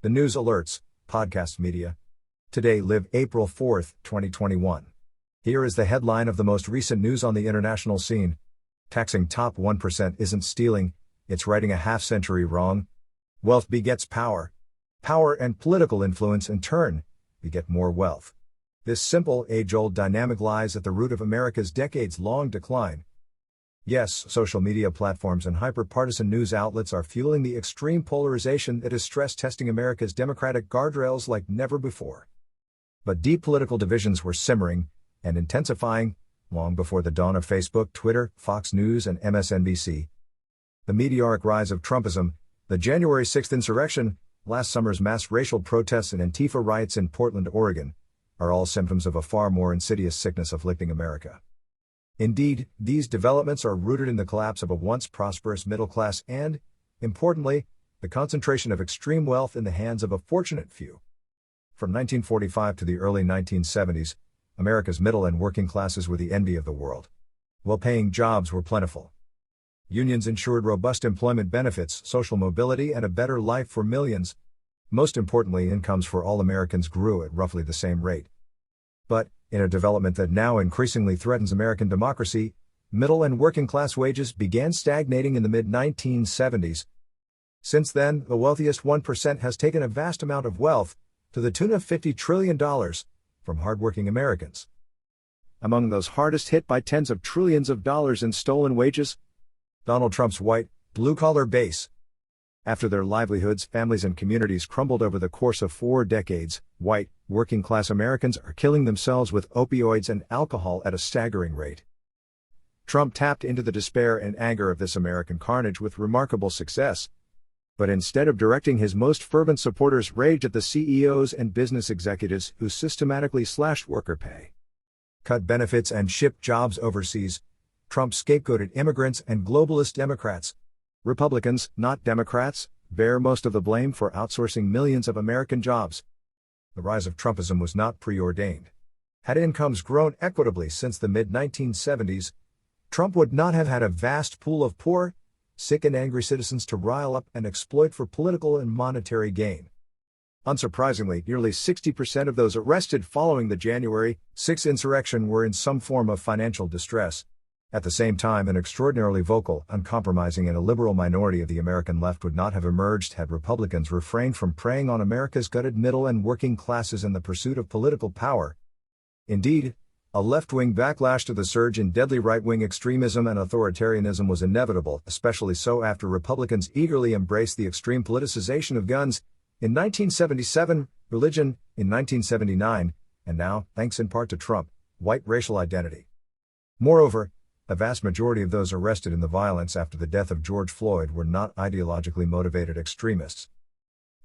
The News Alerts, Podcast Media. Today, live April 4th, 2021. Here is the headline of the most recent news on the international scene. Taxing top 1% isn't stealing, it's righting a half-century wrong. Wealth begets power. Power and political influence, in turn, beget more wealth. This simple, age-old dynamic lies at the root of America's decades-long decline. Yes, social media platforms and hyper-partisan news outlets are fueling the extreme polarization that is stress-testing America's democratic guardrails like never before. But deep political divisions were simmering and intensifying long before the dawn of Facebook, Twitter, Fox News, and MSNBC. The meteoric rise of Trumpism, the January 6th insurrection, last summer's mass racial protests and Antifa riots in Portland, Oregon, are all symptoms of a far more insidious sickness afflicting America. Indeed, these developments are rooted in the collapse of a once prosperous middle class and, importantly, the concentration of extreme wealth in the hands of a fortunate few. From 1945 to the early 1970s, America's middle and working classes were the envy of the world. Well-paying jobs were plentiful. Unions ensured robust employment benefits, social mobility, and a better life for millions. Most importantly, incomes for all Americans grew at roughly the same rate. But, in a development that now increasingly threatens American democracy, middle and working class wages began stagnating in the mid-1970s. Since then, the wealthiest 1% has taken a vast amount of wealth, to the tune of $50 trillion, from hardworking Americans. Among those hardest hit by tens of trillions of dollars in stolen wages, Donald Trump's white, blue-collar base. After their livelihoods, families, and communities crumbled over the course of 4 decades, white, working-class Americans are killing themselves with opioids and alcohol at a staggering rate. Trump tapped into the despair and anger of this American carnage with remarkable success. But instead of directing his most fervent supporters' rage at the CEOs and business executives who systematically slashed worker pay, cut benefits, and shipped jobs overseas, Trump scapegoated immigrants and globalist Democrats. Republicans, not Democrats, bear most of the blame for outsourcing millions of American jobs. The rise of Trumpism was not preordained. Had incomes grown equitably since the mid-1970s, Trump would not have had a vast pool of poor, sick, and angry citizens to rile up and exploit for political and monetary gain. Unsurprisingly, nearly 60% of those arrested following the January 6th insurrection were in some form of financial distress. At the same time, an extraordinarily vocal, uncompromising, and illiberal minority of the American left would not have emerged had Republicans refrained from preying on America's gutted middle and working classes in the pursuit of political power. Indeed, a left-wing backlash to the surge in deadly right-wing extremism and authoritarianism was inevitable, especially so after Republicans eagerly embraced the extreme politicization of guns in 1977, religion in 1979, and now, thanks in part to Trump, white racial identity. Moreover, the vast majority of those arrested in the violence after the death of George Floyd were not ideologically motivated extremists.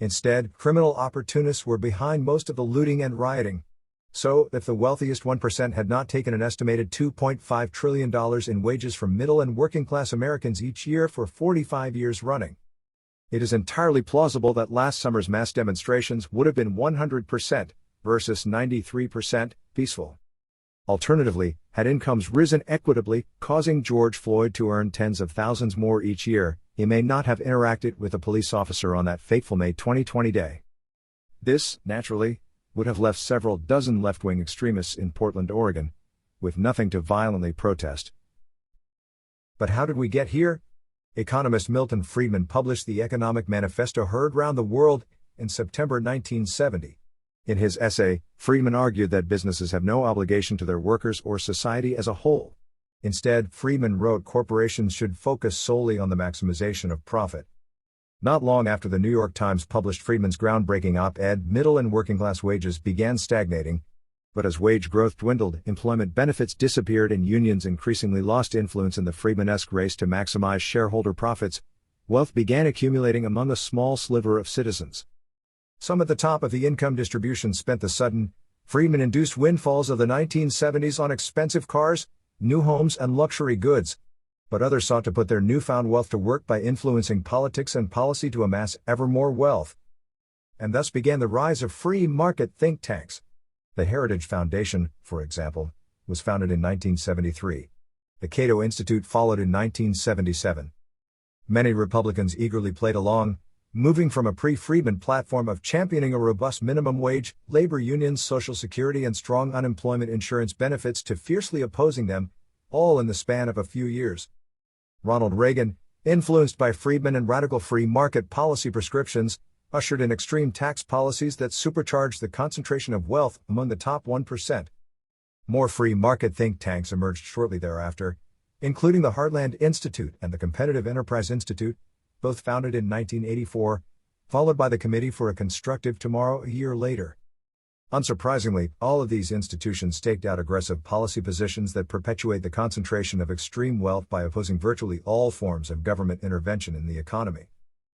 Instead, criminal opportunists were behind most of the looting and rioting. So, if the wealthiest 1% had not taken an estimated $2.5 trillion in wages from middle and working class Americans each year for 45 years running, it is entirely plausible that last summer's mass demonstrations would have been 100% versus 93% peaceful. Alternatively, had incomes risen equitably, causing George Floyd to earn tens of thousands more each year, he may not have interacted with a police officer on that fateful May 2020 day. This, naturally, would have left several dozen left-wing extremists in Portland, Oregon, with nothing to violently protest. But how did we get here? Economist Milton Friedman published the Economic Manifesto heard round the world in September 1970. In his essay, Friedman argued that businesses have no obligation to their workers or society as a whole. Instead, Friedman wrote corporations should focus solely on the maximization of profit. Not long after the New York Times published Friedman's groundbreaking op-ed, middle and working class wages began stagnating. But as wage growth dwindled, employment benefits disappeared, and unions increasingly lost influence in the Friedman-esque race to maximize shareholder profits, wealth began accumulating among a small sliver of citizens. Some at the top of the income distribution spent the sudden, Friedman-induced windfalls of the 1970s on expensive cars, new homes, and luxury goods. But others sought to put their newfound wealth to work by influencing politics and policy to amass ever more wealth. And thus began the rise of free market think tanks. The Heritage Foundation, for example, was founded in 1973. The Cato Institute followed in 1977. Many Republicans eagerly played along, Moving from a pre-Friedman platform of championing a robust minimum wage, labor unions, Social Security, and strong unemployment insurance benefits to fiercely opposing them, all in the span of a few years. Ronald Reagan, influenced by Friedman and radical free market policy prescriptions, ushered in extreme tax policies that supercharged the concentration of wealth among the top 1%. More free market think tanks emerged shortly thereafter, including the Heartland Institute and the Competitive Enterprise Institute, both founded in 1984, followed by the Committee for a Constructive Tomorrow a year later. Unsurprisingly, all of these institutions staked out aggressive policy positions that perpetuate the concentration of extreme wealth by opposing virtually all forms of government intervention in the economy.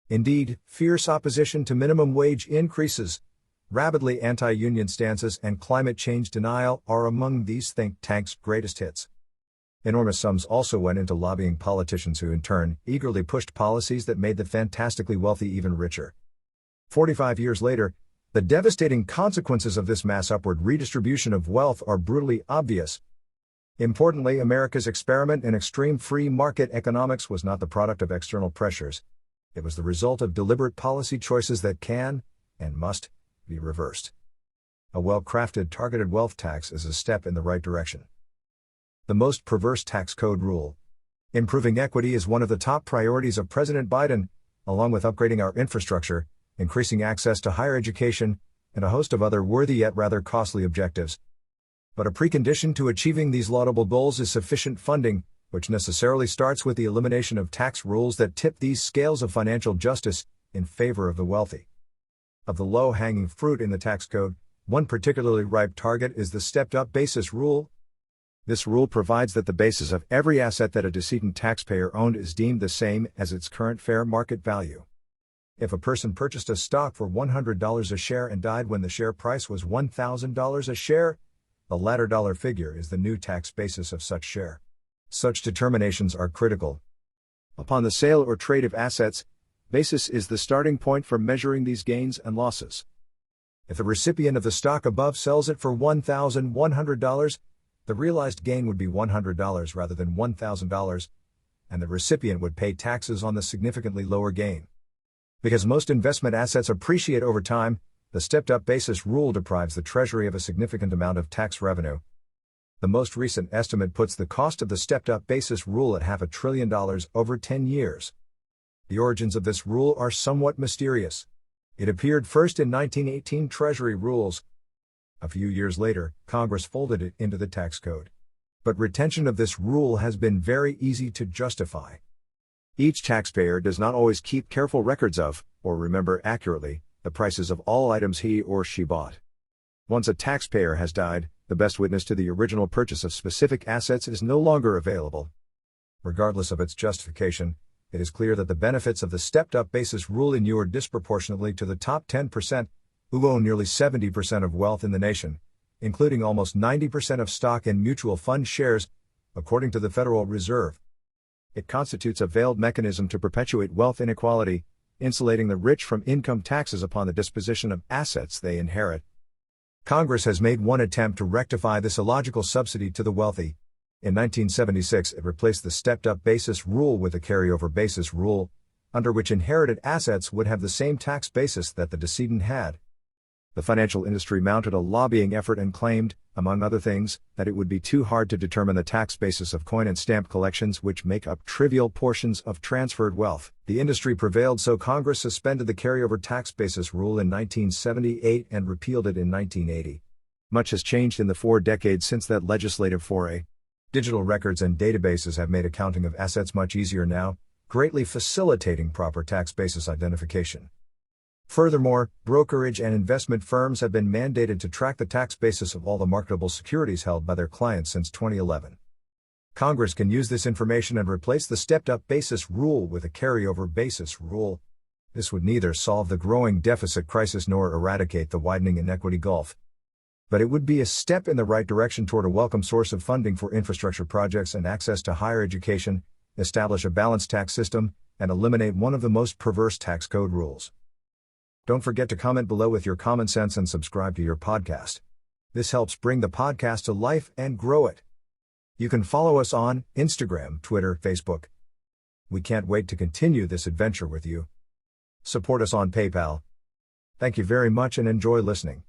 Indeed, fierce opposition to minimum wage increases, rabidly anti-union stances, and climate change denial are among these think tanks' greatest hits. Enormous sums also went into lobbying politicians who in turn eagerly pushed policies that made the fantastically wealthy even richer. 45 years later, the devastating consequences of this mass upward redistribution of wealth are brutally obvious. Importantly, America's experiment in extreme free market economics was not the product of external pressures. It was the result of deliberate policy choices that can, and must, be reversed. A well-crafted targeted wealth tax is a step in the right direction. The most perverse tax code rule. Improving equity is one of the top priorities of President Biden, along with upgrading our infrastructure, increasing access to higher education, and a host of other worthy yet rather costly objectives. But a precondition to achieving these laudable goals is sufficient funding, which necessarily starts with the elimination of tax rules that tip these scales of financial justice in favor of the wealthy. Of the low-hanging fruit in the tax code, one particularly ripe target is the stepped-up basis rule. This rule provides that the basis of every asset that a decedent taxpayer owned is deemed the same as its current fair market value. If a person purchased a stock for $100 a share and died when the share price was $1,000 a share, the latter dollar figure is the new tax basis of such share. Such determinations are critical. Upon the sale or trade of assets, basis is the starting point for measuring these gains and losses. If the recipient of the stock above sells it for $1,100, the realized gain would be $100 rather than $1,000, and the recipient would pay taxes on the significantly lower gain. Because most investment assets appreciate over time, the stepped-up basis rule deprives the Treasury of a significant amount of tax revenue. The most recent estimate puts the cost of the stepped-up basis rule at $500 billion over 10 years. The origins of this rule are somewhat mysterious. It appeared first in 1918 Treasury rules. A few years later, Congress folded it into the tax code. But retention of this rule has been very easy to justify. Each taxpayer does not always keep careful records of, or remember accurately, the prices of all items he or she bought. Once a taxpayer has died, the best witness to the original purchase of specific assets is no longer available. Regardless of its justification, it is clear that the benefits of the stepped-up basis rule inure disproportionately to the top 10%, who own nearly 70% of wealth in the nation, including almost 90% of stock and mutual fund shares, according to the Federal Reserve. It constitutes a veiled mechanism to perpetuate wealth inequality, insulating the rich from income taxes upon the disposition of assets they inherit. Congress has made one attempt to rectify this illogical subsidy to the wealthy. In 1976, it replaced the stepped-up basis rule with a carryover basis rule, under which inherited assets would have the same tax basis that the decedent had. The financial industry mounted a lobbying effort and claimed, among other things, that it would be too hard to determine the tax basis of coin and stamp collections, which make up trivial portions of transferred wealth. The industry prevailed, so Congress suspended the carryover tax basis rule in 1978 and repealed it in 1980. Much has changed in the 4 decades since that legislative foray. Digital records and databases have made accounting of assets much easier now, greatly facilitating proper tax basis identification. Furthermore, brokerage and investment firms have been mandated to track the tax basis of all the marketable securities held by their clients since 2011. Congress can use this information and replace the stepped-up basis rule with a carryover basis rule. This would neither solve the growing deficit crisis nor eradicate the widening inequity gulf. But it would be a step in the right direction toward a welcome source of funding for infrastructure projects and access to higher education, establish a balanced tax system, and eliminate one of the most perverse tax code rules. Don't forget to comment below with your common sense and subscribe to your podcast. This helps bring the podcast to life and grow it. You can follow us on Instagram, Twitter, Facebook. We can't wait to continue this adventure with you. Support us on PayPal. Thank you very much and enjoy listening.